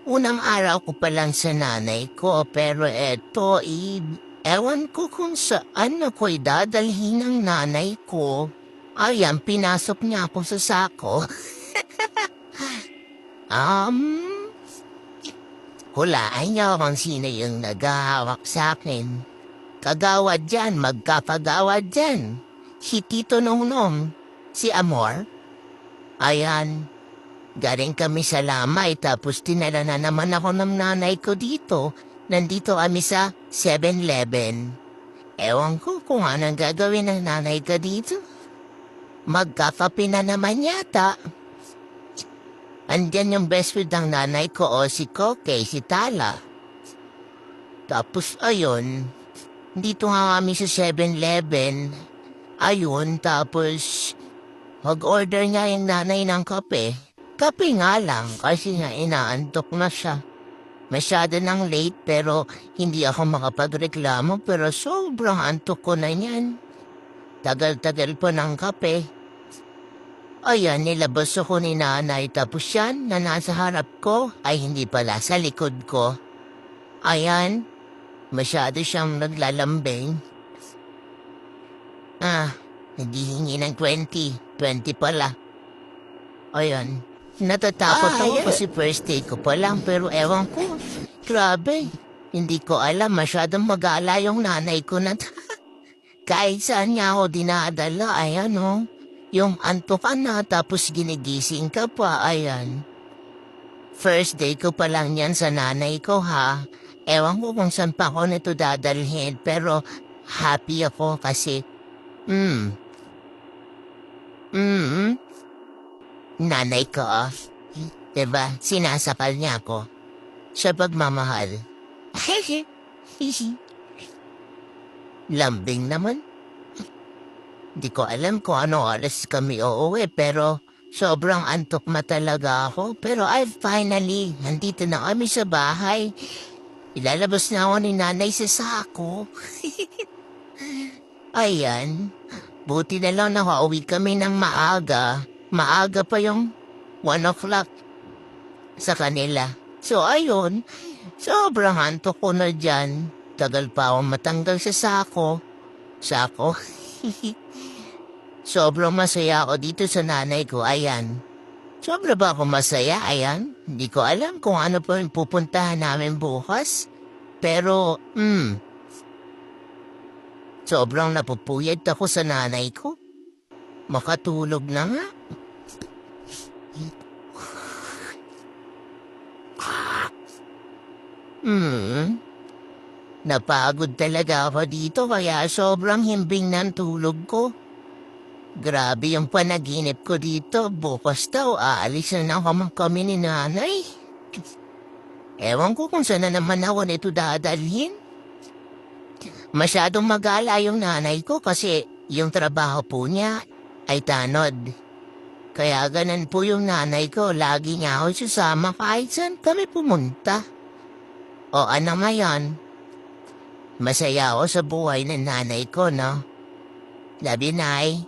Unang araw ko pa lang sa nanay ko pero ewan ko kung saan ako'y dadalhin ng nanay ko. Ayan, pinasok niya ako sa sako. Um, Hulaan niyo kung sino yung naghahawak sa akin. Kagawad dyan, magkapagawad dyan. Si Tito Nongnong, si Amor. Ayan, galing kami sa lamay tapos tinala na naman ako ng nanay ko dito. Nandito kami sa 7-Eleven. Ewan ko kung anong gagawin ng nanay ko dito. Magkakape na naman yata. Andyan yung best friend ng nanay ko o si Koke, si Tala. Tapos ayun, dito nga kami sa 7-Eleven. Ayun, tapos mag-order nga yung nanay ng kape. Kape nga lang kasi nga inaantok na siya. Masyado nang late pero hindi ako makapagreklamo pero sobrang antok ko na yan. Tagal-tagal po ng kape. Ayan, nilabas ako ni nanay tapos yan na nasa harap ko ay hindi pala sa likod ko. Ayan, masyado siyang naglalambing. Naghihingi ng 20. 20 pala. Ayan, natatakot ako kasi first day ko pa lang pero ewan ko. Grabe, hindi ko alam masyadong mag-aala yung nanay ko na kahit saan niya ako dinadala, ayan o. Yung antok ka na tapos ginigising ka pa, ayan. First day ko pa lang yan sa nanay ko ha. Ewan ko kung saan pa ako nito dadalhin pero happy ako kasi, nanay ko, diba, sinasakal niya ako sa pagmamahal. Lambing naman. Di ko alam kung ano oras kami uuwi pero sobrang antok na talaga ako. Pero finally, nandito na kami sa bahay. Ilalabas na ako ni nanay sa sako. Ayan, buti na lang nakauwi kami ng maaga. Maaga pa yung 1 o'clock sa kanila. So ayun, sobrang antok ko na dyan. Tagal pa akong matanggal sa sako. Sako? Sobrang masaya ako dito sa nanay ko, ayan. Sobra ba ako masaya, ayan? Hindi ko alam kung ano pa yung pupuntahan namin bukas. Pero, sobrang napupuyat ako sa nanay ko. Makatulog na nga. Napagod talaga ako dito kaya sobrang himbing ng tulog ko. Grabe yung panaginip ko dito. Bukas daw, aalis na naman kami ni nanay. Ewan ko kung saan na naman ako nito dadalhin. Masyadong mag-ala yung nanay ko kasi yung trabaho po niya ay tanod. Kaya ganun po yung nanay ko. Lagi niya ako susama kahit saan kami pumunta. O ano ngayon? Masaya ako sa buhay ng nanay ko, no? Love you, Nay.